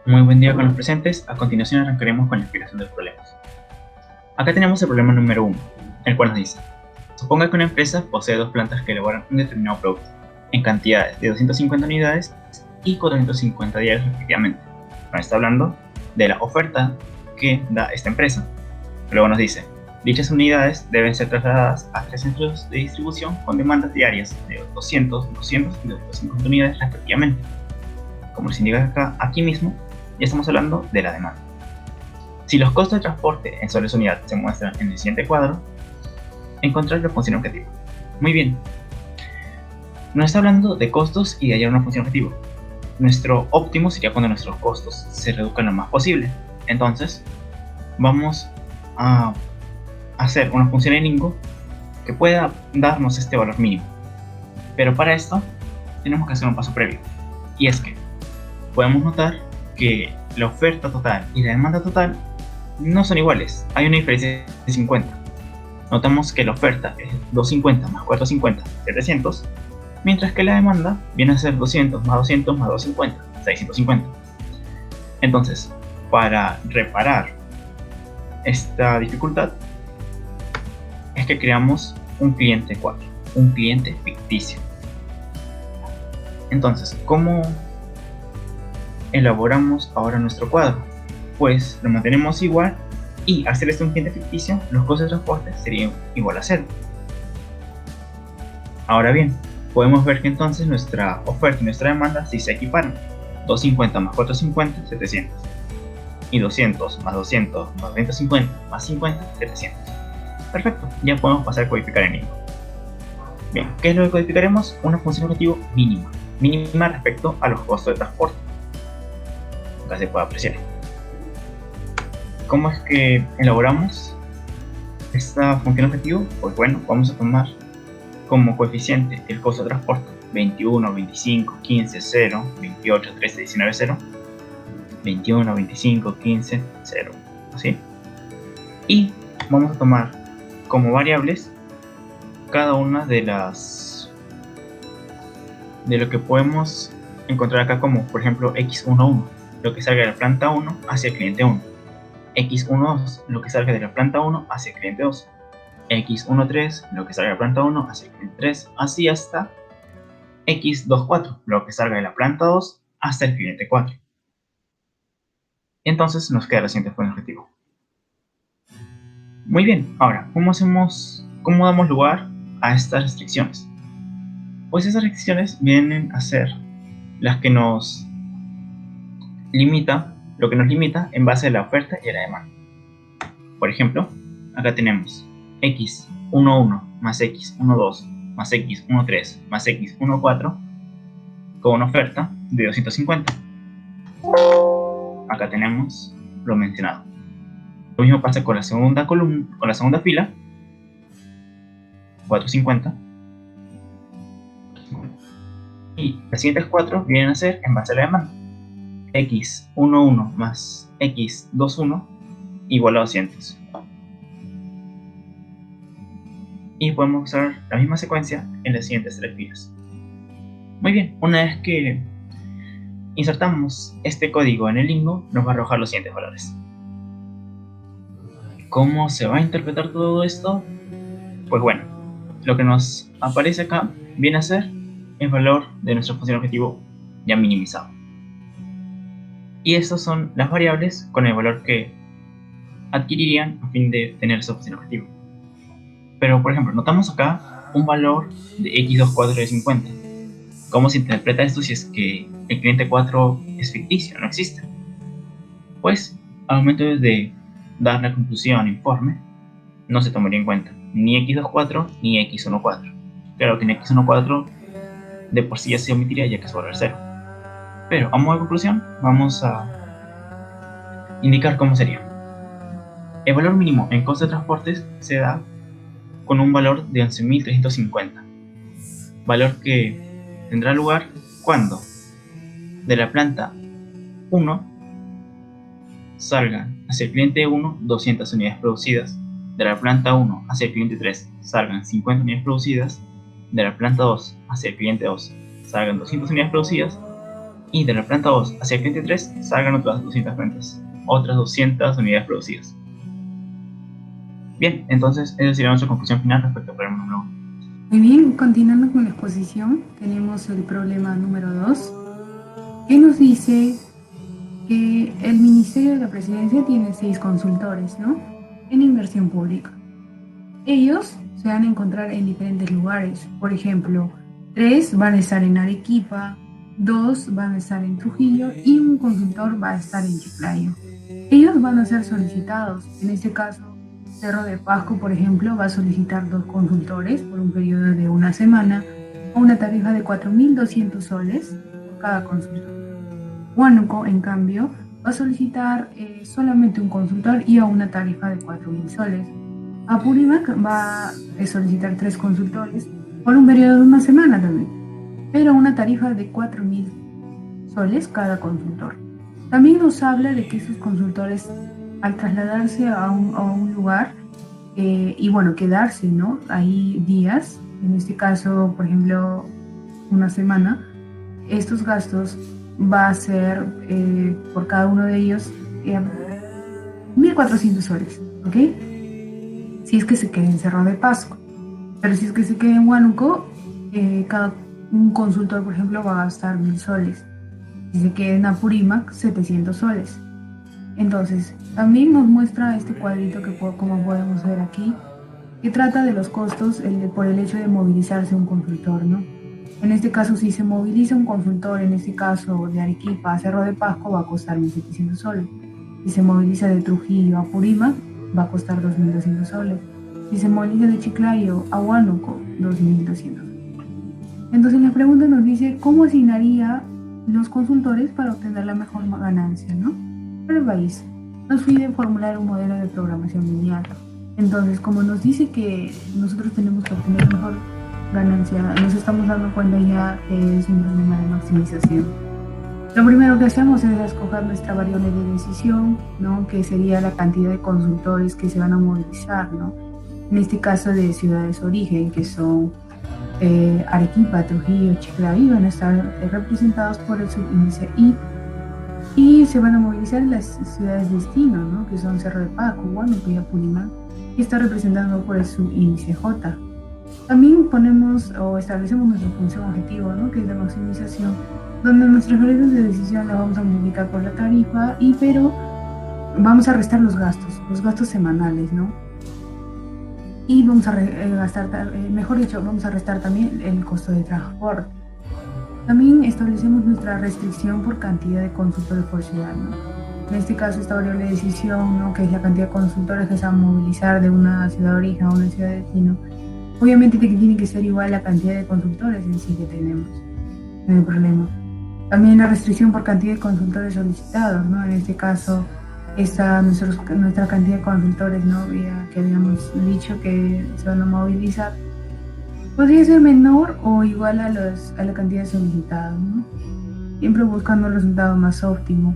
Muy buen día con los presentes. A continuación arrancaremos con la explicación de los problemas. Acá tenemos el problema número 1, el cual nos dice: suponga que una empresa posee dos plantas que elaboran un determinado producto en cantidades de 250 unidades y 450 diarios respectivamente. Nos está hablando de la oferta que da esta empresa. Luego nos dice: dichas unidades deben ser trasladadas a 3 centros de distribución con demandas diarias de 200, 200 y 250 unidades respectivamente. Como les indica acá, aquí mismo, ya estamos hablando de la demanda. Si los costos de transporte en soles unidad se muestran en el siguiente cuadro, encontrar la función objetivo. Muy bien, nos está hablando de costos y de hallar una función objetivo. Nuestro óptimo sería cuando nuestros costos se reduzcan lo más posible. Entonces, vamos a hacer una función en Lingo que pueda darnos este valor mínimo. Pero para esto, tenemos que hacer un paso previo. Y es que podemos notar que la oferta total y la demanda total no son iguales, hay una diferencia de 50. Notamos que la oferta es 250 más 450, 700, mientras que la demanda viene a ser 200 más 200 más 250, 650. Entonces, para reparar esta dificultad, es que creamos un cliente 4, un cliente ficticio. Entonces, ¿cómo elaboramos ahora nuestro cuadro? Pues lo mantenemos igual y al ser este un cliente ficticio, los costos de transporte serían igual a 0. Ahora bien, podemos ver que entonces nuestra oferta y nuestra demanda sí se equiparan. 250 más 450, 700. Y 200 más 200 más 250 más 50, 700. Perfecto, ya podemos pasar a codificar en Lingo. Bien, ¿qué es lo que codificaremos? Una función objetivo mínima respecto a los costos de transporte. Acá se puede apreciar. ¿Cómo es que elaboramos esta función objetivo? Pues bueno, vamos a tomar como coeficiente el costo de transporte: 21, 25, 15, 0, 28, 13, 19, 0, 21, 25, 15, 0, ¿así? Y vamos a tomar como variables cada una de lo que podemos encontrar acá, como por ejemplo x11, lo que salga de la planta 1 hacia el cliente 1, x12, lo que salga de la planta 1 hacia el cliente 2, x13, lo que salga de la planta 1 hacia el cliente 3, así hasta x24, lo que salga de la planta 2 hasta el cliente 4. Entonces nos queda la siguiente función objetivo. Muy bien, ahora, ¿cómo damos lugar a estas restricciones? Pues esas restricciones vienen a ser las que nos limita, lo que nos limita en base a la oferta y a la demanda. Por ejemplo, acá tenemos x11 más x12 más x13 más x14 con una oferta de 250. Acá tenemos lo mencionado. Lo mismo pasa con la segunda columna, con la segunda fila, 450. Y las siguientes 4 vienen a ser en base a la demanda. x11 más x21 igual a 200. Y podemos usar la misma secuencia en las siguientes 3 filas. Muy bien, una vez que insertamos este código en el Lingo, nos va a arrojar los siguientes valores. ¿Cómo se va a interpretar todo esto? Pues bueno, lo que nos aparece acá viene a ser el valor de nuestra función objetivo ya minimizado. Y estas son las variables con el valor que adquirirían a fin de tener esa función objetivo. Pero por ejemplo, notamos acá un valor de x24 de 50. ¿Cómo se interpreta esto si es que el cliente 4 es ficticio, no existe? Pues al momento de dar la conclusión al informe, no se tomaría en cuenta ni x24 ni x14. Claro que en x14 de por sí ya se omitiría, ya que es valor 0. Pero a modo de conclusión, vamos a indicar cómo sería. El valor mínimo en costo de transportes se da con un valor de 11.350, valor que tendrá lugar cuando de la planta 1 salgan hacia el cliente 1 200 unidades producidas, de la planta 1 hacia el cliente 3 salgan 50 unidades producidas, de la planta 2 hacia el cliente 2 salgan 200 unidades producidas, y de la planta 2 hacia el cliente 3 salgan otras 200 ventas, otras 200 unidades producidas. Bien, entonces esa sería nuestra conclusión final respecto al problema número 1. Muy bien, continuando con la exposición, tenemos el problema número 2, que nos dice que el Ministerio de la Presidencia tiene 6 consultores, ¿no?, en inversión pública. Ellos se van a encontrar en diferentes lugares. Por ejemplo, 3 van a estar en Arequipa, 2 van a estar en Trujillo y un consultor va a estar en Chiclayo. Ellos van a ser solicitados. En este caso, Cerro de Pasco, por ejemplo, va a solicitar 2 consultores por un periodo de una semana a una tarifa de 4.200 soles por cada consultor. Huánuco, en cambio, va a solicitar solamente un consultor y a una tarifa de 4.000 soles. Apurímac va a solicitar 3 consultores por un periodo de una semana también, pero a una tarifa de 4.000 soles cada consultor. También nos habla de que esos consultores, al trasladarse a un lugar y bueno, quedarse, ¿no?, ahí días, en este caso, por ejemplo, una semana, estos gastos va a ser por cada uno de ellos 1.400 soles, ¿ok? Si es que se queda en Cerro de Pasco. Pero si es que se queda en Huánuco, cada un consultor, por ejemplo, va a gastar 1.000 soles. Si se queda en Apurímac, 700 soles. Entonces, también nos muestra este cuadrito que como podemos ver aquí, que trata de los costos por el hecho de movilizarse un consultor, ¿no? En este caso, si se moviliza un consultor, en este caso de Arequipa a Cerro de Pasco, va a costar 1.700 soles. Si se moviliza de Trujillo a Apurímac, va a costar 2.200 soles. Si se moviliza de Chiclayo a Huánuco, 2.200. Entonces la pregunta nos dice cómo asignaría los consultores para obtener la mejor ganancia, ¿no?, para el país. Nos pide formular un modelo de programación lineal. Entonces, como nos dice que nosotros tenemos que obtener la mejor ganancia, nos estamos dando cuenta ya que es un problema de maximización. Lo primero que hacemos es escoger nuestra variable de decisión, ¿no?, que sería la cantidad de consultores que se van a movilizar, ¿no?, en este caso de ciudades origen, que son Arequipa, Trujillo, Chiclayo, van a estar representados por el subíndice I, y se van a movilizar las ciudades destino, ¿no?, que son Cerro de Pasco, Huánuco y Apurímac, y está representado por el subíndice J. También ponemos o establecemos nuestra función objetivo, ¿no?, que es la maximización, donde nuestras variables de decisión las vamos a multiplicar por la tarifa, pero vamos a restar los gastos semanales, ¿no? Y vamos a vamos a restar también el costo de transporte. También establecemos nuestra restricción por cantidad de consultores por ciudad, ¿no? En este caso, esta variable de decisión, ¿no?, que es la cantidad de consultores que se van a movilizar de una ciudad de origen a una ciudad de destino, obviamente tiene que ser igual la cantidad de consultores en sí que tenemos, no hay problema. También la restricción por cantidad de consultores solicitados, ¿no? En este caso, nuestra cantidad de consultores, ¿no?, que habíamos dicho que se van a movilizar, podría ser menor o igual a la cantidad solicitadas, ¿no?, siempre buscando el resultado más óptimo.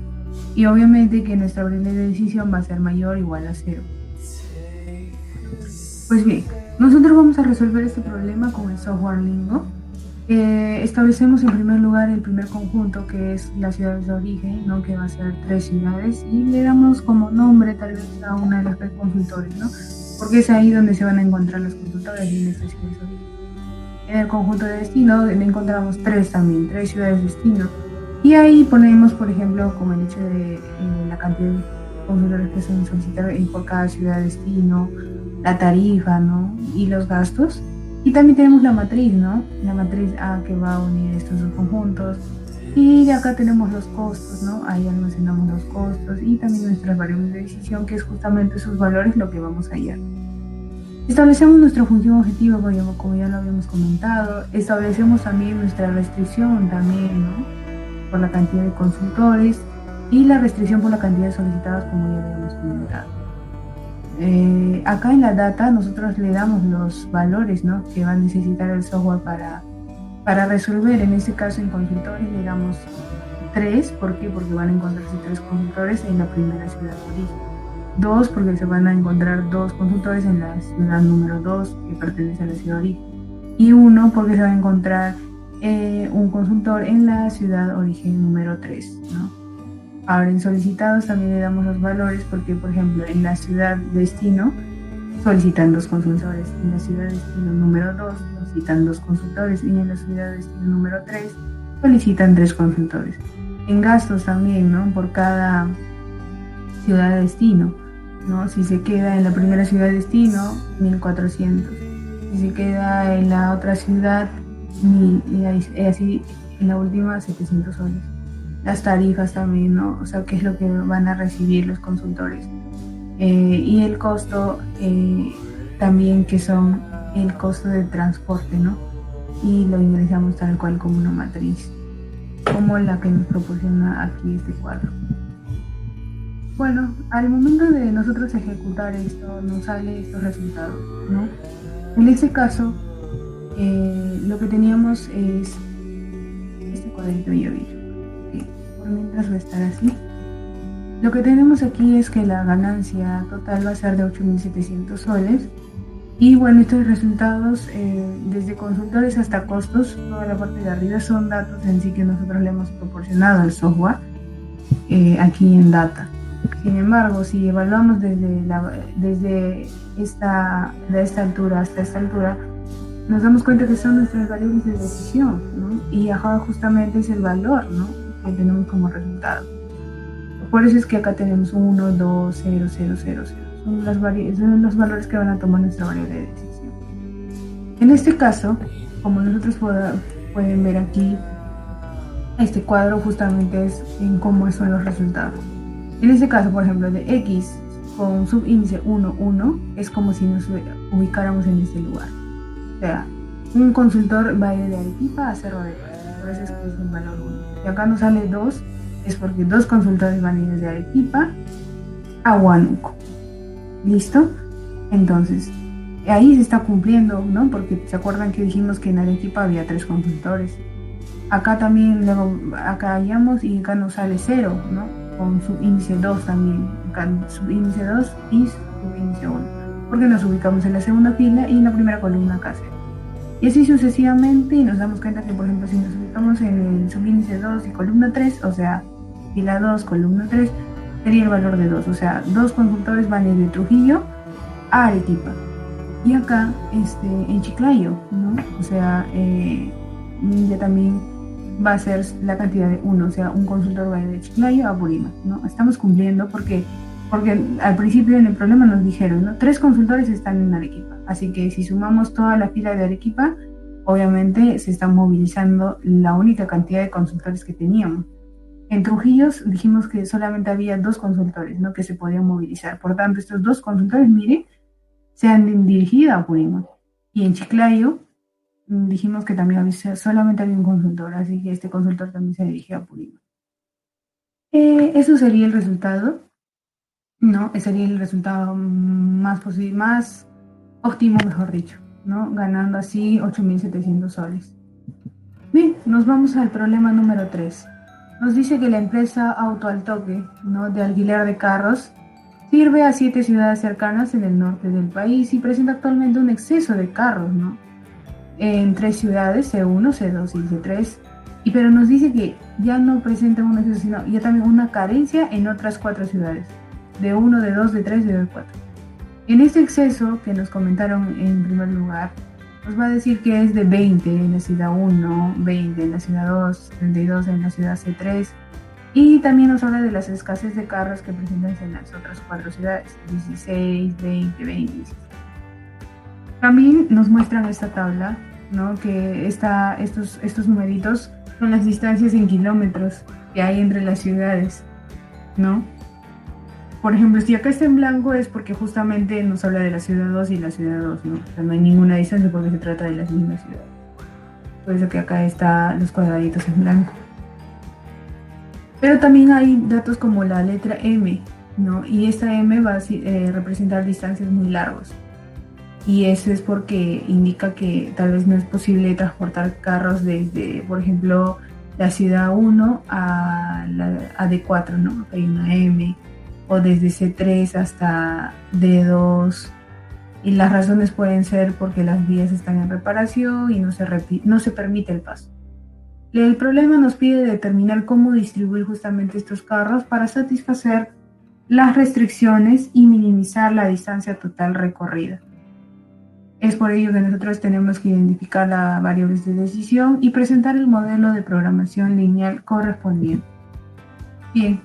Y obviamente que nuestra variable de decisión va a ser mayor o igual a 0. Pues bien, nosotros vamos a resolver este problema con el software Lingo. Establecemos en primer lugar el primer conjunto, que es las ciudades de origen, ¿no?, que va a ser 3 ciudades, y le damos como nombre tal vez a una de las 3 consultores, ¿no?, porque es ahí donde se van a encontrar los consultores en estas ciudades de origen. En el conjunto de destino encontramos 3 ciudades de destino, y ahí ponemos, por ejemplo, como el hecho de la cantidad de consultores que se solicitan por cada ciudad de destino, la tarifa, ¿no?, y los gastos. Y también tenemos la matriz, ¿no?, la matriz A, que va a unir estos dos conjuntos. Y de acá tenemos los costos, ¿no?, ahí almacenamos los costos y también nuestras variables de decisión, que es justamente sus valores lo que vamos a hallar. Establecemos nuestra función objetiva, como ya lo habíamos comentado. Establecemos también nuestra restricción también, ¿no?, por la cantidad de consultores, y la restricción por la cantidad de solicitados, como ya habíamos comentado. Acá en la data nosotros le damos los valores, ¿no?, que va a necesitar el software para resolver. En este caso, en consultores le damos 3. ¿Por qué? Porque van a encontrarse 3 consultores en la primera ciudad de origen. 2, porque se van a encontrar 2 consultores en la ciudad número 2, que pertenece a la ciudad de origen. Y 1, porque se va a encontrar un consultor en la ciudad origen número 3, ¿no? Ahora en solicitados también le damos los valores porque, por ejemplo, en la ciudad destino solicitan 2 consultores, en la ciudad destino número 2 solicitan 2 consultores y en la ciudad destino número 3 solicitan 3 consultores. En gastos también, ¿no? Por cada ciudad de destino, ¿no? Si se queda en la primera ciudad de destino, 1.400. Si se queda en la otra ciudad, 1.000, y así en la última 700 soles. Las tarifas también, ¿no? O sea, qué es lo que van a recibir los consultores. Y el costo también, que son el costo de transporte, ¿no? Y lo ingresamos tal cual como una matriz, como la que nos proporciona aquí este cuadro. Bueno, al momento de nosotros ejecutar esto, nos sale estos resultados, ¿no? En este caso, lo que teníamos es este cuadrito yo vi. Por mientras va a estar así. Lo que tenemos aquí es que la ganancia total va a ser de 8.700 soles. Y bueno, estos resultados, desde consultores hasta costos, toda la parte de arriba son datos en sí que nosotros le hemos proporcionado al software aquí en Data. Sin embargo, si evaluamos desde esta altura hasta esta altura, nos damos cuenta que son nuestras variables de decisión, ¿no? Y justamente es el valor, ¿no?, que tenemos como resultado. Por eso es que acá tenemos 1, 2, 0, 0, 0, 0. Son los valores que van a tomar nuestra variable de decisión. En este caso, como nosotros pueden ver aquí, este cuadro justamente es en cómo son los resultados. En este caso, por ejemplo, de X con subíndice 1, 1, es como si nos ubicáramos en este lugar. O sea, un consultor va a ir de Arequipa a Cerro de Pasco, por eso es que es un valor 1. Si acá nos sale 2, es porque 2 consultores van a ir de Arequipa a Huánuco. ¿Listo? Entonces, ahí se está cumpliendo, ¿no? Porque se acuerdan que dijimos que en Arequipa había 3 consultores. Acá también, luego, acá hallamos y acá nos sale 0, ¿no? Con subíndice 2 también. Acá subíndice 2 y subíndice 1. Porque nos ubicamos en la segunda fila y en la primera columna acá 0. Y así sucesivamente, y nos damos cuenta que, por ejemplo, si nos ubicamos en el subíndice 2 y columna 3, o sea, fila 2, columna 3, sería el valor de 2. O sea, 2 consultores van a ir de Trujillo a Arequipa. Y acá, en Chiclayo, ¿no? O sea, ya también va a ser la cantidad de 1. O sea, un consultor va a ir de Chiclayo a Apurímac, ¿no? Estamos cumpliendo porque al principio en el problema nos dijeron, ¿no?, 3 consultores están en Arequipa. Así que si sumamos toda la fila de Arequipa, obviamente se está movilizando la única cantidad de consultores que teníamos. En Trujillo dijimos que solamente había 2 consultores, ¿no?, que se podían movilizar. Por tanto, estos 2 consultores, mire, se han dirigido a Apurímac. Y en Chiclayo dijimos que también solamente había un consultor, así que este consultor también se dirigió a Apurímac. Eso sería el resultado, ¿no? Sería el resultado más posible, más óptimo, mejor dicho, ¿no? Ganando así 8.700 soles. Bien, nos vamos al problema número 3. Nos dice que la empresa Auto al Toque, ¿no?, de alquiler de carros sirve a 7 ciudades cercanas en el norte del país y presenta actualmente un exceso de carros, ¿no?, en 3 ciudades, C1, C2 y C3. Pero nos dice que ya no presenta un exceso, sino ya también una carencia en otras 4 ciudades, de 1, de 2, de 3 y de 4. En este exceso que nos comentaron en primer lugar, nos va a decir que es de 20 en la ciudad 1, 20 en la ciudad 2, 32 en la ciudad C3, y también nos habla de las escasez de carros que presentan en las otras 4 ciudades, 16, 20, 20, 16. También nos muestran esta tabla, ¿no?, que estos numeritos son las distancias en kilómetros que hay entre las ciudades, ¿no? Por ejemplo, si acá está en blanco es porque justamente nos habla de la ciudad 2 y la ciudad 2, ¿no? O sea, no hay ninguna distancia porque se trata de las mismas ciudades. Por eso que acá están los cuadraditos en blanco. Pero también hay datos como la letra M, ¿no? Y esta M va a representar distancias muy largas. Y eso es porque indica que tal vez no es posible transportar carros desde, por ejemplo, la ciudad 1 a D4, ¿no? Acá hay una M. O desde C3 hasta D2, y las razones pueden ser porque las vías están en reparación y no se permite el paso. El problema nos pide determinar cómo distribuir justamente estos carros para satisfacer las restricciones y minimizar la distancia total recorrida. Es por ello que nosotros tenemos que identificar las variables de decisión y presentar el modelo de programación lineal correspondiente. Bien,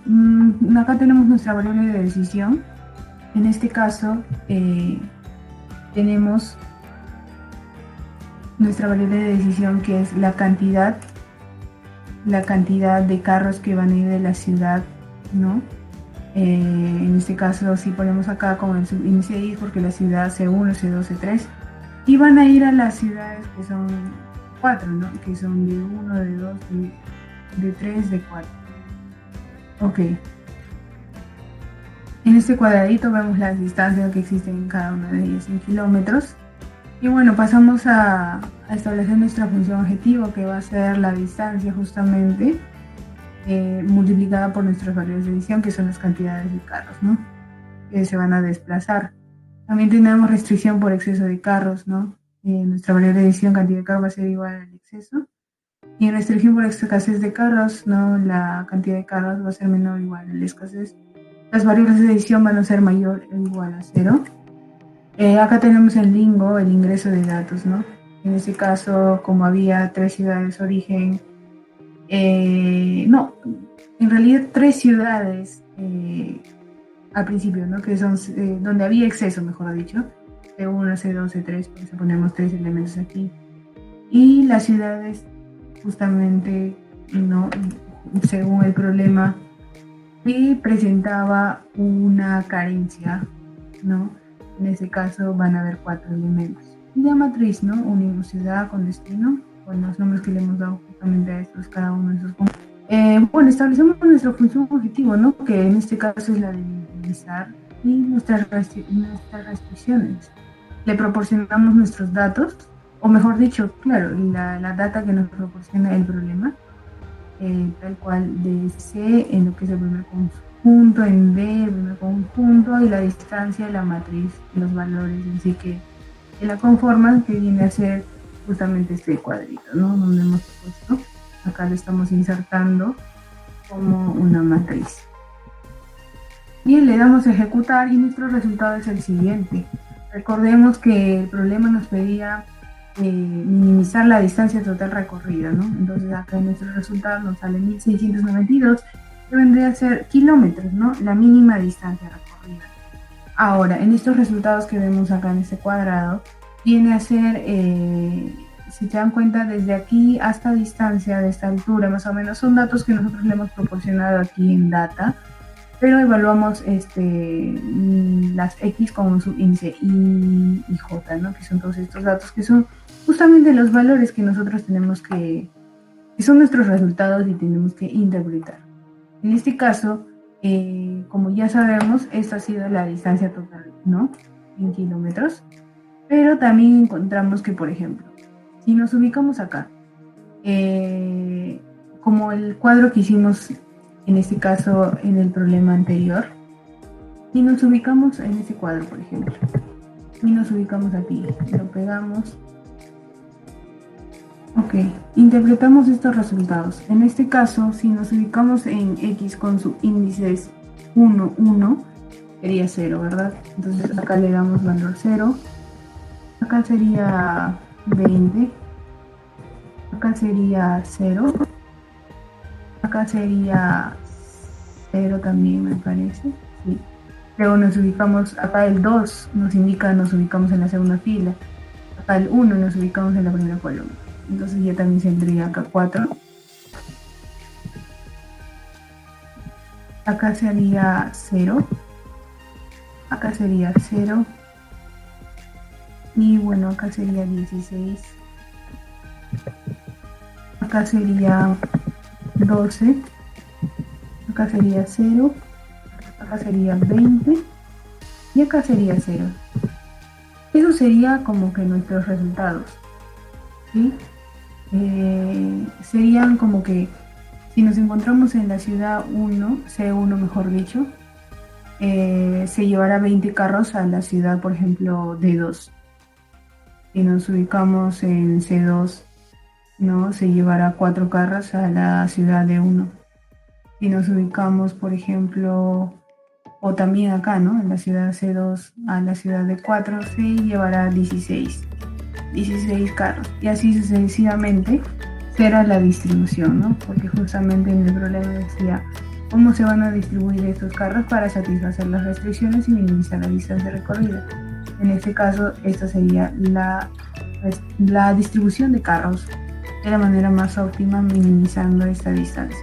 acá tenemos nuestra variable de decisión. En este caso, tenemos nuestra variable de decisión, que es la cantidad de carros que van a ir de la ciudad, ¿no? En este caso, si ponemos acá con el subíndice Y, porque la ciudad C1, C2, C3, y van a ir a las ciudades que son 4, ¿no? Que son de 1, de 2, de 3, de 4. Ok. En este cuadradito vemos las distancias que existen en cada una de ellas en kilómetros. Y bueno, pasamos a establecer nuestra función objetivo, que va a ser la distancia justamente multiplicada por nuestras variables de decisión, que son las cantidades de carros, ¿no? Que se van a desplazar. También tenemos restricción por exceso de carros, ¿no? Nuestra variable de decisión, cantidad de carros, va a ser igual al exceso. Y en restricción por escasez de carros, ¿no? La cantidad de carros va a ser menor o igual a la escasez. Las variables de decisión van a ser mayor o igual a 0. Acá tenemos el lingo, el ingreso de datos, ¿no? En este caso, como había 3 ciudades origen, no, en realidad 3 ciudades al principio, ¿no? Que son donde había exceso, mejor dicho, C1, C2, C3, por eso ponemos 3 elementos aquí. Y las ciudades, justamente, ¿no? Según el problema, que presentaba una carencia, ¿no? En ese caso van a haber 4 elementos. Y la matriz, ¿no? Unimos ciudad con destino, con los nombres que le hemos dado justamente a estos, cada uno de esos puntos. Bueno, establecemos nuestra función objetivo, ¿no? Que en este caso es la de minimizar y nuestras restricciones. Le proporcionamos nuestros datos, o mejor dicho, claro, la data que nos proporciona el problema, tal cual de C en lo que es el primer conjunto, en B el primer conjunto, y la distancia de la matriz, los valores en sí que la conforman, que viene a ser justamente este cuadrito, ¿no? Donde hemos puesto, acá lo estamos insertando como una matriz. Bien, le damos a ejecutar y nuestro resultado es el siguiente. Recordemos que el problema nos pedía minimizar la distancia total recorrida, ¿no? Entonces acá en nuestro resultado nos sale 1692, que vendría a ser kilómetros, ¿no? La mínima distancia recorrida. Ahora, en estos resultados que vemos acá en este cuadrado, viene a ser, si te dan cuenta, desde aquí hasta distancia, de esta altura, más o menos, son datos que nosotros le hemos proporcionado aquí en data, pero evaluamos las X con un subíndice Y y J, ¿no? Que son todos estos datos que son justamente los valores que nosotros tenemos que son nuestros resultados y tenemos que interpretar. En este caso, como ya sabemos, esta ha sido la distancia total, ¿no? En kilómetros. Pero también encontramos que, por ejemplo, si nos ubicamos acá, como el cuadro que hicimos en este caso en el problema anterior, si nos ubicamos en este cuadro, por ejemplo, y nos ubicamos aquí, lo pegamos. Ok, interpretamos estos resultados. En este caso, si nos ubicamos en X con su índices 1, 1, sería 0, ¿verdad? Entonces acá le damos valor 0. Acá sería 20. Acá sería 0. Acá sería 0 también, me parece. Sí. Luego nos ubicamos, acá el 2 nos indica, nos ubicamos en la segunda fila. Acá el 1 nos ubicamos en la primera columna. Entonces ya también saldría acá 4. Acá sería 0. Acá sería 0. Y bueno, acá sería 16. Acá sería 12. Acá sería 0. Acá sería 20. Y acá sería 0. Eso sería como que nuestros resultados, ¿sí? Serían como que si nos encontramos en la ciudad 1, C1 mejor dicho, se llevará 20 carros a la ciudad, por ejemplo, D2. Si nos ubicamos en C2, ¿no? Se llevará 4 carros a la ciudad de uno. Si nos ubicamos, por ejemplo, o también acá, ¿no? En la ciudad C2 a la ciudad de 4 se llevará 16 carros. Y así sucesivamente será la distribución, ¿no? Porque justamente en el problema decía cómo se van a distribuir estos carros para satisfacer las restricciones y minimizar la distancia recorrida. En este caso, esta sería la distribución de carros de la manera más óptima, minimizando esta distancia.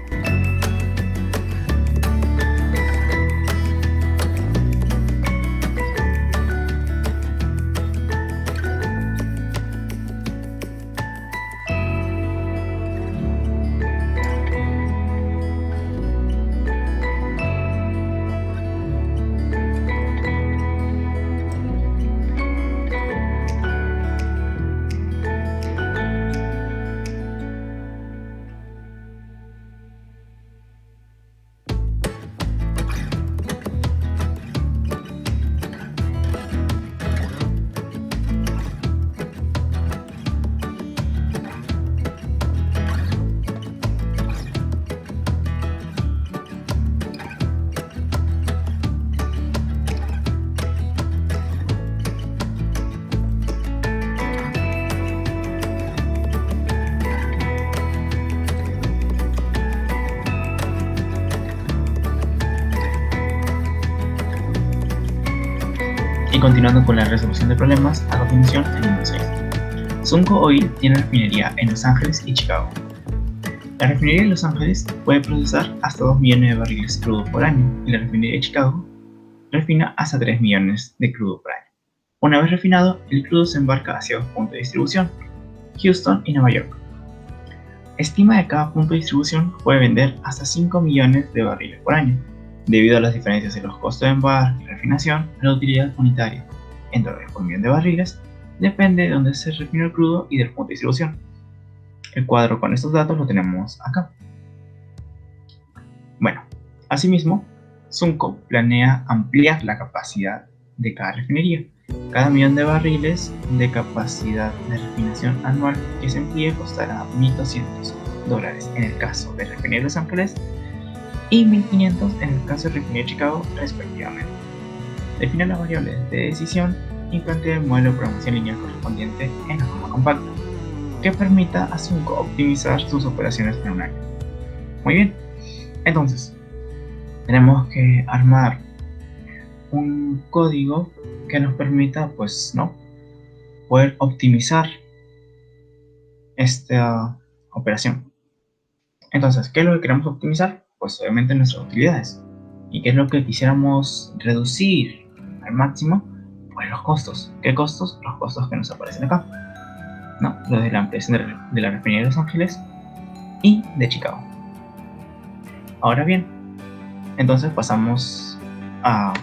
Y continuando con la resolución de problemas, a continuación el número 6. Sunco Oil tiene refinería en Los Ángeles y Chicago. La refinería de Los Ángeles puede procesar hasta 2 millones de barriles crudo por año y la refinería de Chicago refina hasta 3 millones de crudo por año. Una vez refinado, el crudo se embarca hacia 2 puntos de distribución, Houston y Nueva York. Estima que cada punto de distribución puede vender hasta 5 millones de barriles por año, debido a las diferencias en los costos de embarque y refinación. La utilidad unitaria en dólares por millón de barriles depende de dónde se refina el crudo y del punto de distribución. El cuadro con estos datos lo tenemos acá. Bueno, asimismo, Sunco planea ampliar la capacidad de cada refinería. Cada millón de barriles de capacidad de refinación anual que se amplíe costará $1.200 en el caso de refinería de Los Ángeles y $1.500 en el caso de refinería de Chicago, respectivamente. Define las variables de decisión y plantea el modelo de programación lineal correspondiente en la forma compacta, que permita a Sunco optimizar sus operaciones en un año. Muy bien, entonces tenemos que armar un código que nos permita, poder optimizar esta operación. Entonces, ¿qué es lo que queremos optimizar? Pues obviamente nuestras utilidades. ¿Y qué es lo que quisiéramos reducir al máximo? Pues los costos. ¿Qué costos? Los costos que nos aparecen acá, ¿no? Los de la ampliación de la refinería de Los Ángeles y de Chicago. Ahora bien, entonces pasamos a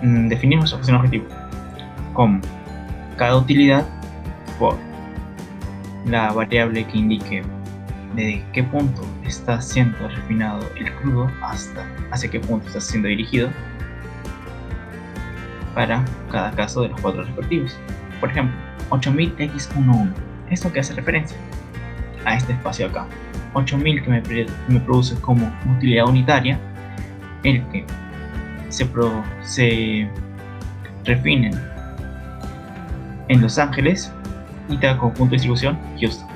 definir nuestra función objetivo como cada utilidad por la variable que indique de qué punto está siendo refinado el crudo hacia qué punto está siendo dirigido para cada caso de los 4 respectivos. Por ejemplo, 8000x11. ¿Esto que hace referencia? A este espacio acá. 8000 que me produce como utilidad unitaria el que se refinen en Los Ángeles y tenga como punto de distribución Houston.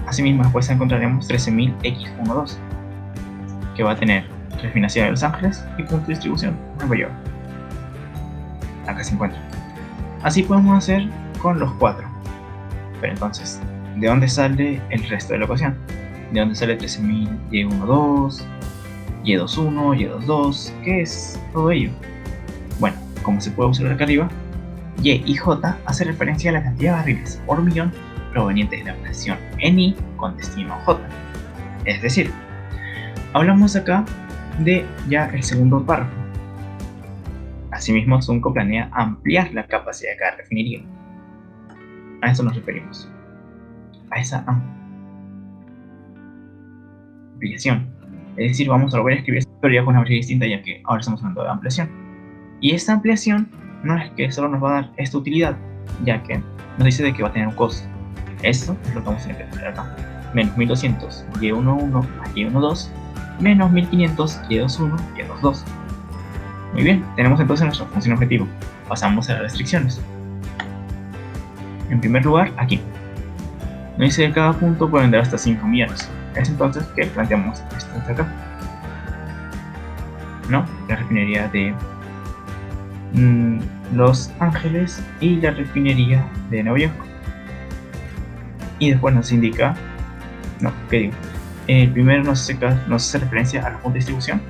Asimismo, después encontraremos 13000x12 que va a tener refinación de Los Ángeles y punto de distribución Nueva York. Acá se encuentra. Así podemos hacer con los 4. Pero entonces, ¿de dónde sale el resto de la ecuación? ¿De dónde sale 13000y12, y21, y22? ¿Qué es todo ello? Bueno, como se puede observar acá arriba, y y j hace referencia a la cantidad de barriles por millón provenientes de la operación NI con destino J. Es decir, hablamos acá de ya el segundo párrafo. Asimismo, Sunco planea ampliar la capacidad de cada refinería. A eso nos referimos. A esa ampliación. Es decir, vamos a volver a escribir esta teoría con una variable distinta, ya que ahora estamos hablando de ampliación. Y esta ampliación no es que solo nos va a dar esta utilidad, ya que nos dice de que va a tener un costo. Esto es lo que vamos a tener que poner acá. Menos 1200 y11 más y12 menos 1500 y21 y22. Muy bien, tenemos entonces nuestra función objetivo. Pasamos a las restricciones. En primer lugar, aquí nos dice que cada punto puede vender hasta 5 millones. Es entonces que planteamos esto de acá, ¿no? La refinería de Los Ángeles y la refinería de Nueva York. Y después nos indica, no, ¿qué digo? El primero nos hace referencia a la punta de distribución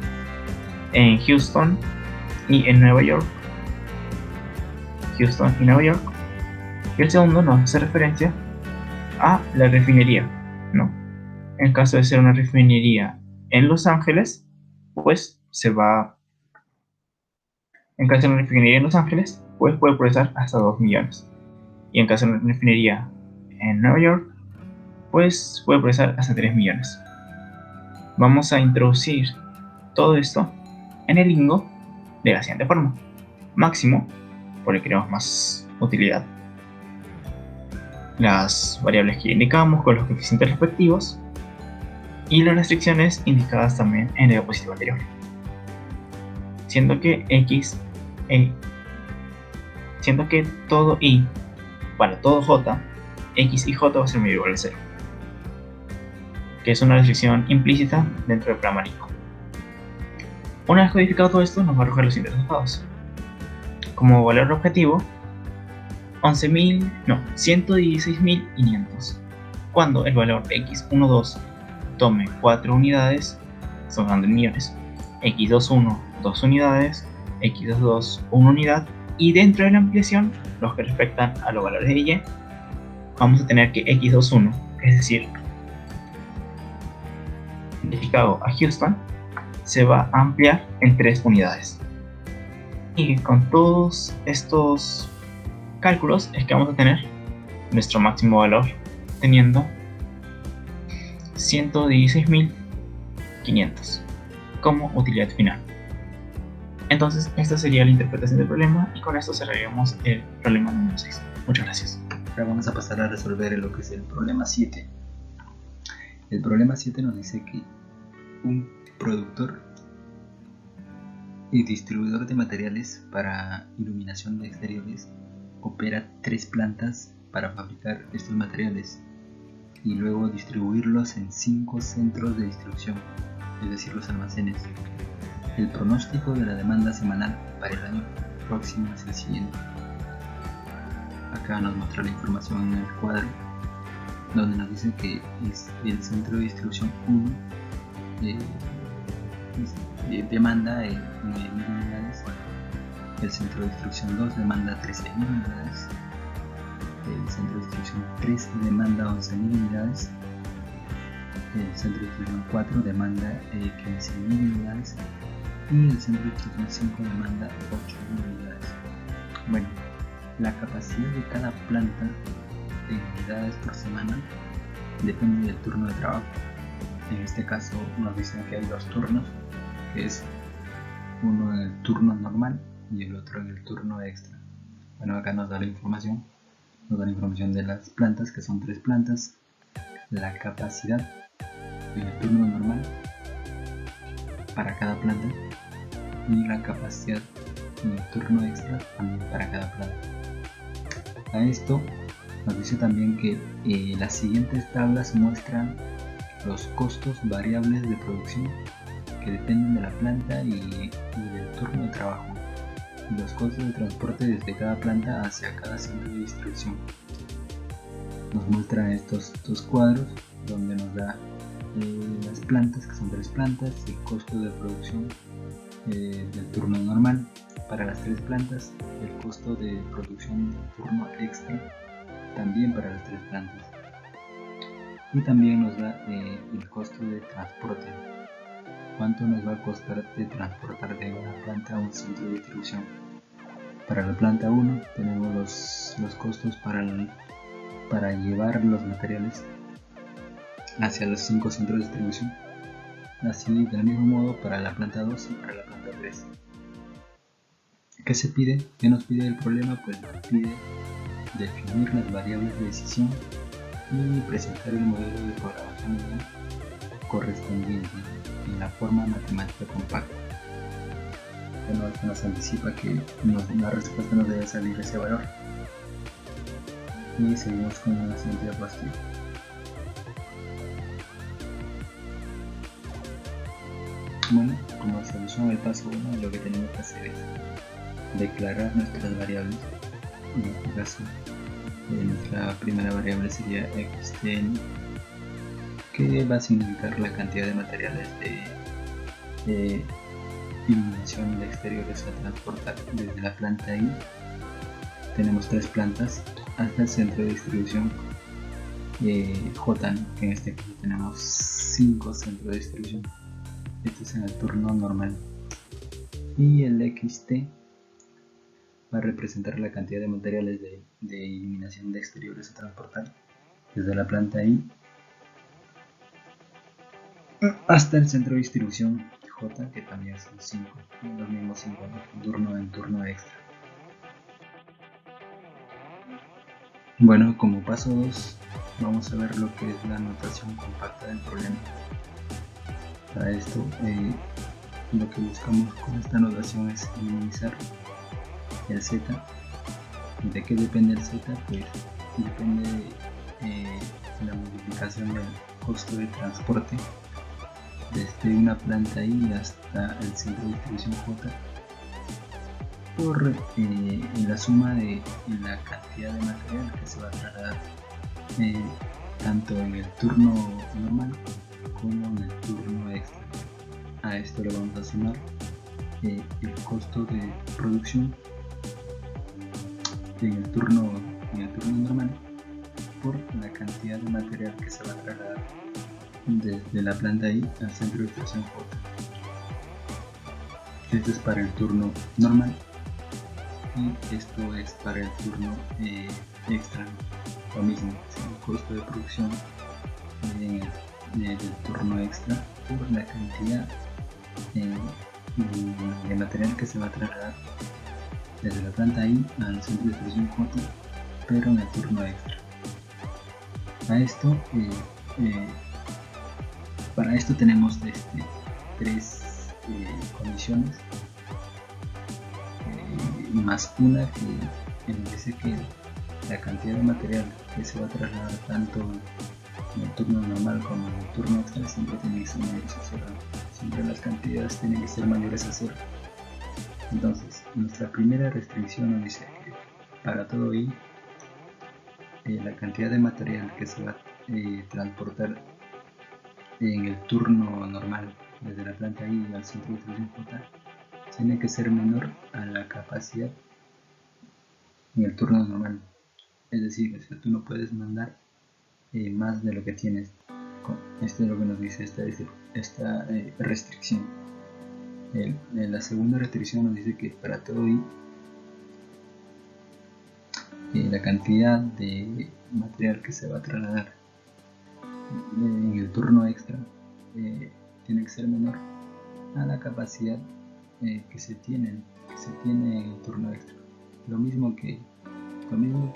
en Houston y en Nueva York. Houston y Nueva York. Y el segundo nos hace referencia a la refinería, ¿no? En caso de ser una refinería en Los Ángeles, pues en caso de una refinería en Los Ángeles, pues puede procesar hasta 2 millones. Y en caso de una refinería en Nueva York, pues puede procesar hasta 3 millones. Vamos a introducir todo esto en el lingo de la siguiente forma. Máximo, porque queremos más utilidad. Las variables que indicamos con los coeficientes respectivos y las restricciones indicadas también en el diapositiva anterior. Siendo que todo i para todo j, x y j va a ser mayor o igual a 0, que es una restricción implícita dentro del programa Lingo. Una vez codificado todo esto, nos va a arrojar los siguientes resultados. Como valor objetivo, 116.500. Cuando el valor x12 tome 4 unidades, son hablando en millones, x21 2 unidades, x22 1 unidad, y dentro de la ampliación, los que respectan a los valores de y, vamos a tener que x21, es decir, de Chicago a Houston, se va a ampliar en 3 unidades. Y con todos estos cálculos es que vamos a tener nuestro máximo valor, teniendo 116.500 como utilidad final. Entonces esta sería la interpretación del problema, y con esto cerraríamos el problema número 6. Muchas gracias. Ahora vamos a pasar a resolver lo que es el problema 7. El problema 7 nos dice que un productor y distribuidor de materiales para iluminación de exteriores opera 3 plantas para fabricar estos materiales y luego distribuirlos en 5 centros de distribución, es decir, los almacenes. El pronóstico de la demanda semanal para el año próximo es el siguiente. Acá nos muestra la información en el cuadro, donde nos dice que es el centro de distribución 1 demanda 9.000 unidades, el centro de distribución 2 demanda 13.000 unidades, el centro de distribución 3 demanda 11.000 unidades, el centro de distribución 4 demanda 15.000 unidades y el centro de distribución 5 demanda 8.000 unidades. Bueno, la capacidad de cada planta en unidades por semana depende del turno de trabajo. En este caso nos dicen que hay 2 turnos, que es uno en el turno normal y el otro en el turno extra. Bueno, acá nos da la información de las plantas, que son 3 plantas, la capacidad en el turno normal para cada planta y la capacidad en el turno extra también para cada planta. A esto nos dice también que las siguientes tablas muestran los costos variables de producción que dependen de la planta y del turno de trabajo, y los costos de transporte desde cada planta hacia cada centro de distribución. Nos muestra estos 2 cuadros donde nos da las plantas, que son 3 plantas, el costo de producción del turno normal para las 3 plantas, el costo de producción del turno extra también para las 3 plantas, y también nos da el costo de transporte, cuánto nos va a costar de transportar de una planta a un centro de distribución. Para la planta 1 tenemos los costos para llevar los materiales hacia los 5 centros de distribución, así del mismo modo para la planta 2 y para la planta 3. ¿Qué se pide? ¿Qué nos pide el problema? Pues nos pide definir las variables de decisión y presentar el modelo de programación correspondiente en la forma matemática compacta. Bueno, esto nos anticipa que la respuesta nos debe salir ese valor. Y seguimos con la siguiente diapositiva. Bueno, como solución al paso 1, lo que tenemos que hacer es declarar nuestras variables. En este caso, nuestra primera variable sería xtn, que va a significar la cantidad de materiales de iluminación de exteriores a transportar desde la planta I. Tenemos 3 plantas hasta el centro de distribución J, que en este caso tenemos 5 centros de distribución. Este es en el turno normal. Y el xt va a representar la cantidad de materiales de iluminación de exteriores a transportar desde la planta I hasta el centro de distribución J, que también son 5, los mismos 5, turno en turno extra. Bueno, como paso 2 vamos a ver lo que es la notación compacta del problema. Para esto lo que buscamos con esta notación es minimizar el z. ¿Y de qué depende el z? Pues depende de la modificación del costo de transporte desde una planta I hasta el centro de distribución J por la suma de la cantidad de material que se va a trasladar tanto en el turno normal como en el turno extra. A esto le vamos a sumar el costo de producción en el turno normal por la cantidad de material que se va a trasladar desde la planta I al centro de distribución J. Esto es para el turno normal y esto es para el turno extra. Lo mismo, el costo de producción del turno extra por la cantidad de material que se va a trasladar desde la planta I al centro de distribución J, pero en el turno extra. Para esto tenemos 3 condiciones, más una que nos dice que la cantidad de material que se va a trasladar tanto en el turno normal como en el turno extra siempre tiene que ser mayores a 0. Siempre las cantidades tienen que ser mayores a 0. Entonces, nuestra primera restricción nos dice que para todo I la cantidad de material que se va a transportar en el turno normal desde la planta I al centro de distribución J tiene que ser menor a la capacidad en el turno normal. Es decir, tú no puedes mandar más de lo que tienes. Esto es lo que nos dice esta restricción. La segunda restricción nos dice que para todo I la cantidad de material que se va a trasladar en el turno extra tiene que ser menor a la capacidad que se tiene en el turno extra. Lo mismo que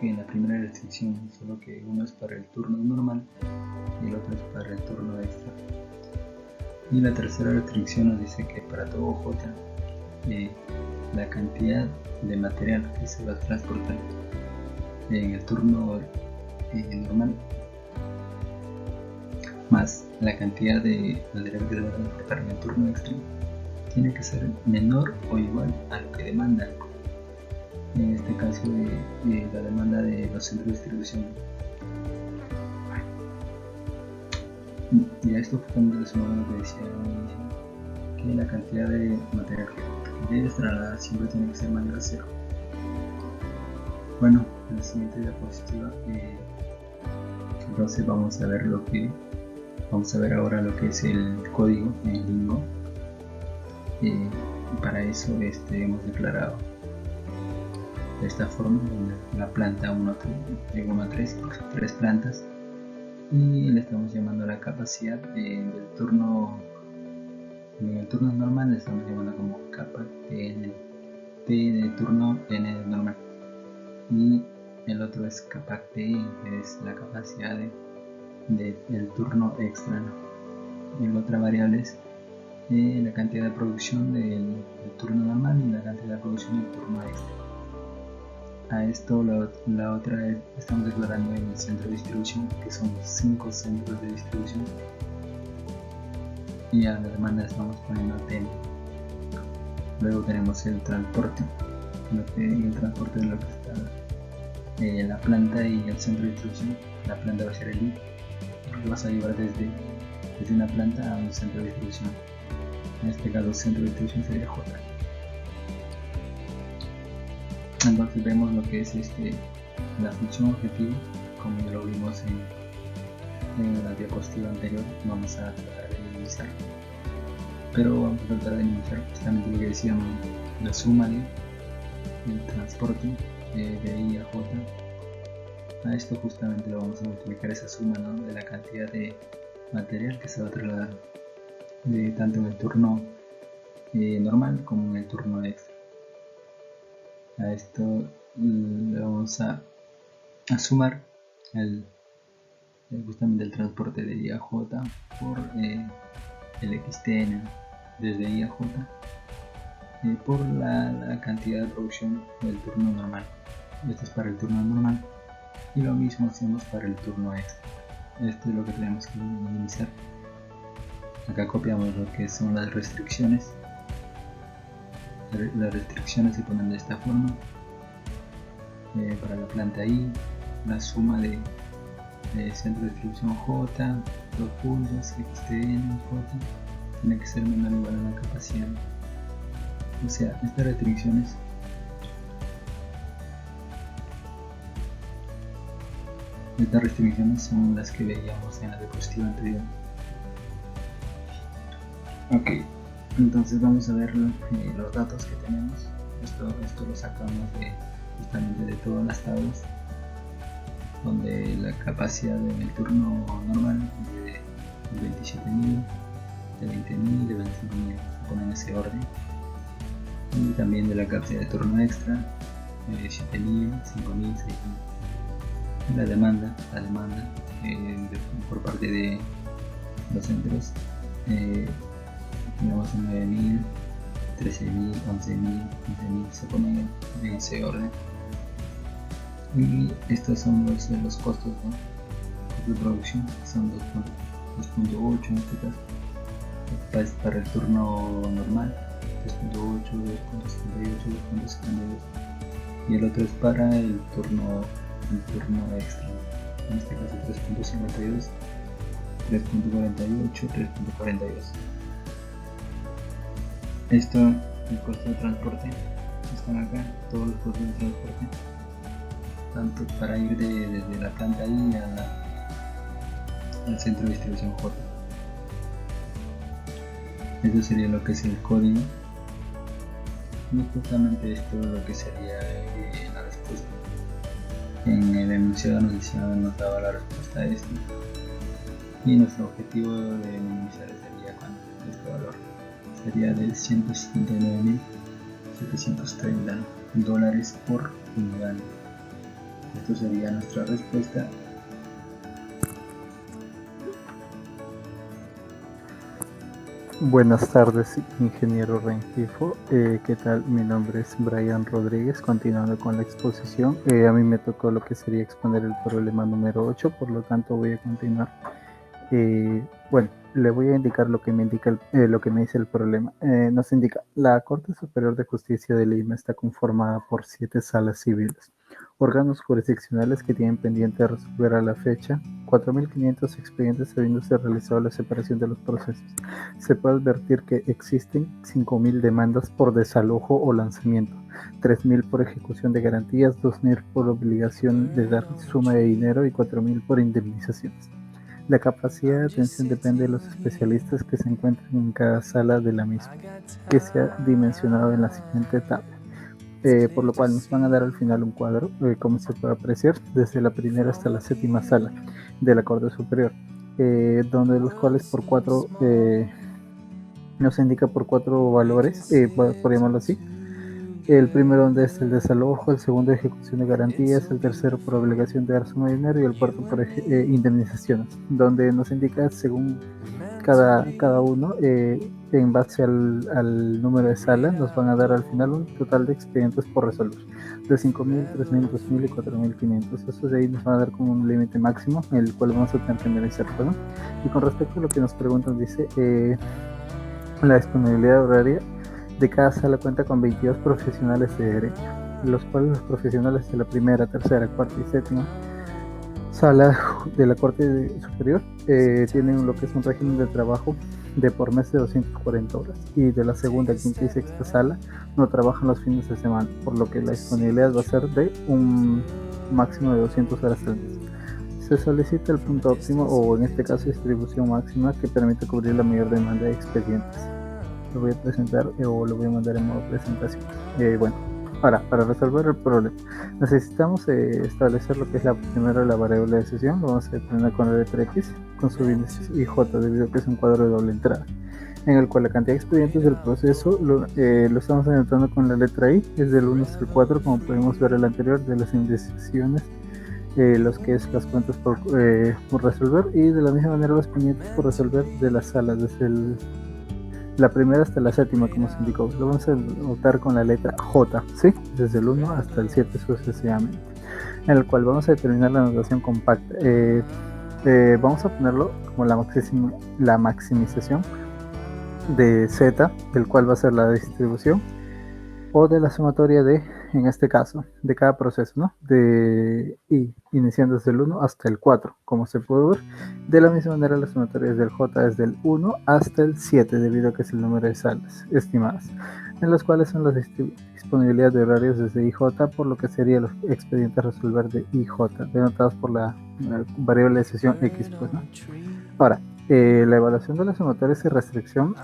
en la primera restricción, solo que uno es para el turno normal y el otro es para el turno extra. Y la tercera restricción nos dice que para todo J la cantidad de material que se va a transportar en el turno normal más la cantidad de material que se va a transportar en el turno extra tiene que ser menor o igual a lo que demanda, en este caso la demanda de los centros de distribución. Y a esto justamente sumado a lo que decía al inicio, que la cantidad de material que debes trasladar siempre tiene que ser mayor a 0. Bueno, en la siguiente diapositiva entonces vamos a ver ahora lo que es el código en Lingo. Para eso hemos declarado de esta forma la planta 1 a 3, 3 plantas, y le estamos llamando la capacidad del turno. En el turno normal le estamos llamando como capa T de turno, N de normal, y El otro es Capac TI, que es la capacidad del turno extra. Y la otra variable es la cantidad de producción del turno normal y la cantidad de producción del turno extra. A esto la otra es, estamos declarando el centro de distribución, que son 5 centros de distribución, y a la demanda estamos poniendo TN. Luego tenemos el transporte, el transporte de lo que está la planta y el centro de distribución. La planta va a ser el I, porque vas a llevar desde una planta a un centro de distribución. En este caso el centro de distribución sería J. Entonces vemos lo que es la función objetivo, como ya lo vimos en la diapositiva anterior. Vamos a tratar de minimizar, pero vamos a tratar de minimizar justamente lo que decíamos, la suma del transporte de I a J. A esto justamente lo vamos a multiplicar, esa suma, ¿no?, de la cantidad de material que se va a trasladar tanto en el turno normal como en el turno extra. A esto le vamos a sumar justamente el transporte de I a J por el XTN desde I a J por la cantidad de producción del turno normal. Esto es para el turno normal, y lo mismo hacemos para el turno extra. Esto es lo que tenemos que minimizar. Acá copiamos lo que son las restricciones. Las restricciones se ponen de esta forma. Para la planta I, la suma de centro de distribución J, 2 puntos, XTN, J, tiene que ser menor o igual a la capacidad. O sea, estas restricciones son las que veíamos en la diapositiva anterior. Ok, entonces vamos a ver los datos que tenemos. Esto lo sacamos justamente de todas las tablas, donde la capacidad en el turno normal de 27.000, de 20.000, de 25.000, se pone en ese orden, y también de la capacidad de turno extra, de 7.000, 5.000, 6.000. La demanda por parte de los centros, tenemos 9.000, 13.000, 11.000, 15.000, se ponen en ese orden. Y estos son los costos, ¿no?, de producción, son 2.8 en este caso. Para el turno normal, 3.8, 2.78, 2.72, y el otro es para el turno extra, en este caso 3.52, 3.48, 3.42. Esto, el costo de transporte, están acá todos los costos de transporte, tanto para ir desde la planta I al centro de distribución J. Esto sería lo que es el código, y justamente esto es lo que sería la respuesta. En el enunciado nos daba la respuesta a esto, y nuestro objetivo de minimizar sería con este valor, sería de $169.730 por unidad. Esto sería nuestra respuesta. Buenas tardes, ingeniero Rengifo. ¿Qué tal? Mi nombre es Brian Rodríguez. Continuando con la exposición, a mí me tocó lo que sería exponer el problema número 8, por lo tanto voy a continuar. Bueno, le voy a indicar lo que me indica lo que me dice el problema. Nos indica: la Corte Superior de Justicia de Lima está conformada por 7 salas civiles, órganos jurisdiccionales que tienen pendiente de resolver a la fecha 4.500 expedientes habiéndose realizado la separación de los procesos. Se puede advertir que existen 5.000 demandas por desalojo o lanzamiento, 3.000 por ejecución de garantías, 2.000 por obligación de dar suma de dinero y 4.000 por indemnizaciones. La capacidad de atención depende de los especialistas que se encuentran en cada sala de la misma, que se ha dimensionado en la siguiente tabla. Por lo cual nos van a dar al final un cuadro, como se puede apreciar, desde la primera hasta la 7ª sala de la Corte Superior, donde los cuales por 4 nos indica por 4 valores, por llamarlo así, El primero donde es el desalojo, el segundo ejecución de garantías, el tercero por obligación de dar suma de dinero y el cuarto por indemnizaciones, donde nos indica según cada uno, en base al número de sala, nos van a dar al final un total de expedientes por resolver, de 5.000, 3.000, 2.000 y 4.500. Eso de ahí nos van a dar como un límite máximo, el cual vamos a tener que analizar, ¿no? Y con respecto a lo que nos preguntan, dice, la disponibilidad horaria de cada sala cuenta con 22 profesionales de derecho, los cuales los profesionales de la primera, tercera, cuarta y séptima sala de la Corte Superior tienen lo que es un régimen de trabajo de por mes de 240 horas, y de la segunda, quinta y sexta sala no trabajan los fines de semana, por lo que la disponibilidad va a ser de un máximo de 200 horas al mes. Se solicita el punto óptimo, o en este caso distribución máxima, que permite cubrir la mayor demanda de expedientes. Lo voy a presentar o lo voy a mandar en modo presentación. Bueno, ahora, para resolver el problema necesitamos establecer lo que es la variable de sesión. Lo vamos a determinar con la letra X con su índice IJ, debido a que es un cuadro de doble entrada, en el cual la cantidad de expedientes del proceso lo estamos anotando con la letra I, es del 1 hasta el 4, como podemos ver el anterior de las indecisiones, los que es las cuentas por resolver, y de la misma manera los pendientes por resolver de las salas, desde la primera hasta la séptima, como se indicó. Lo vamos a anotar con la letra J, ¿sí? Desde el 1 hasta el 7 sucesivamente, en el cual vamos a determinar la anotación compacta. Vamos a ponerlo como la maximización de Z, del cual va a ser la distribución, o de la sumatoria de, en este caso, de cada proceso, ¿no? De I, iniciando desde el 1 hasta el 4, como se puede ver. De la misma manera, la sumatoria es del J desde el 1 hasta el 7, debido a que es el número de salas estimadas, en las cuales son las disponibilidades de horarios desde IJ, por lo que serían los expedientes a resolver de IJ, denotados por la variable de sesión X, pues, ¿no? Ahora, la evaluación de las sumatorias y restricción,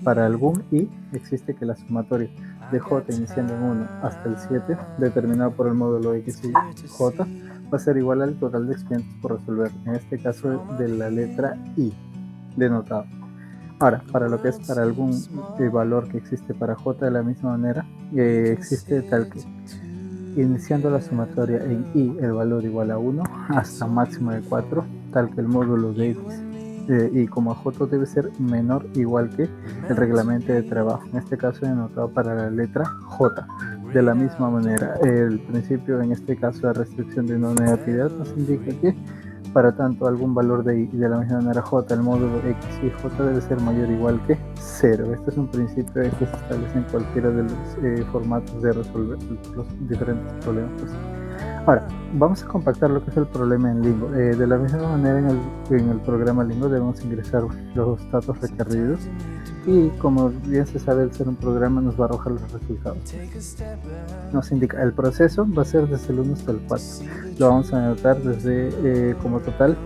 para algún I existe que la sumatoria de J iniciando en 1 hasta el 7, determinado por el módulo X y J, va a ser igual al total de expedientes por resolver, en este caso de la letra I, denotado. Ahora, para lo que es para algún valor que existe para J, de la misma manera, existe tal que iniciando la sumatoria en I, el valor igual a 1 hasta un máximo de 4, tal que el módulo de X y como J debe ser menor o igual que el reglamento de trabajo, en este caso denotado para la letra J. De la misma manera, el principio, en este caso de restricción de no negatividad, nos indica que para tanto algún valor de I y de la misma manera J, el módulo X y J debe ser mayor o igual que 0. Este es un principio que se establece en cualquiera de los formatos de resolver los diferentes problemas. Ahora, vamos a compactar lo que es el problema en Lingo. De la misma manera, en el programa Lingo debemos ingresar los datos requeridos, y como bien se sabe, al ser un programa nos va a arrojar los resultados. Nos indica el proceso va a ser desde el 1 hasta el 4. Lo vamos a anotar desde como total,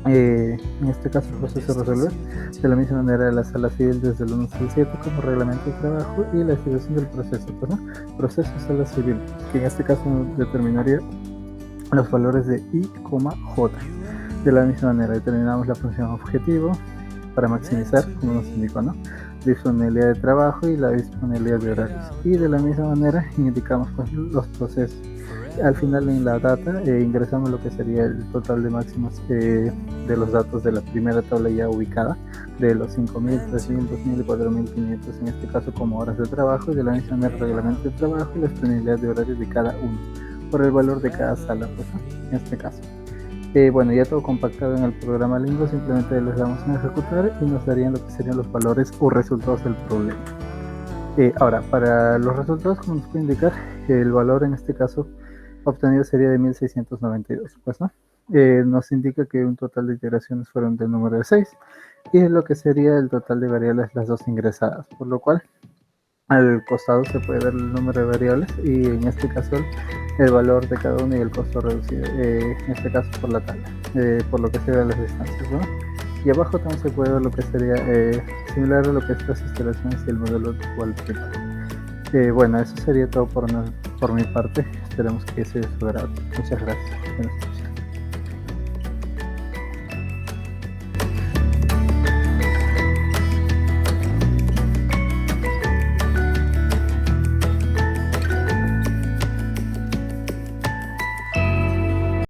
en este caso el proceso a resolver. De la misma manera, la sala civil desde el 1 hasta el 7 como reglamento de trabajo, y la distribución del proceso, pues, ¿no? Proceso sala civil, que en este caso determinaría los valores de I, J. De la misma manera determinamos la función objetivo para maximizar, como nos indicó, ¿no? Disponibilidad de trabajo y la disponibilidad de horarios, y de la misma manera indicamos, pues, los procesos. Al final, en la data ingresamos lo que sería el total de máximos de los datos de la primera tabla ya ubicada, de los 5.000, 3.000, 2.000 y 4.500, en este caso como horas de trabajo, y de la misma manera el reglamento de trabajo y la disponibilidad de horarios de cada uno por el valor de cada sala, pues, ¿no? En este caso. Bueno, ya todo compactado en el programa Lingo, simplemente les damos a ejecutar y nos darían lo que serían los valores o resultados del problema. Ahora, para los resultados, como nos puede indicar, el valor en este caso obtenido sería de 1692, pues, ¿no? Nos indica que un total de iteraciones fueron del número de 6, y lo que sería el total de variables las dos ingresadas, por lo cual al costado se puede ver el número de variables y en este caso el valor de cada uno y el costo reducido, en este caso por la tabla, por lo que se ve las distancias, ¿no? Y abajo también se puede ver lo que sería similar a lo que es las instalaciones y el modelo dual triple. Bueno, eso sería todo por mi parte. Esperemos que sea de su agrado. Muchas gracias.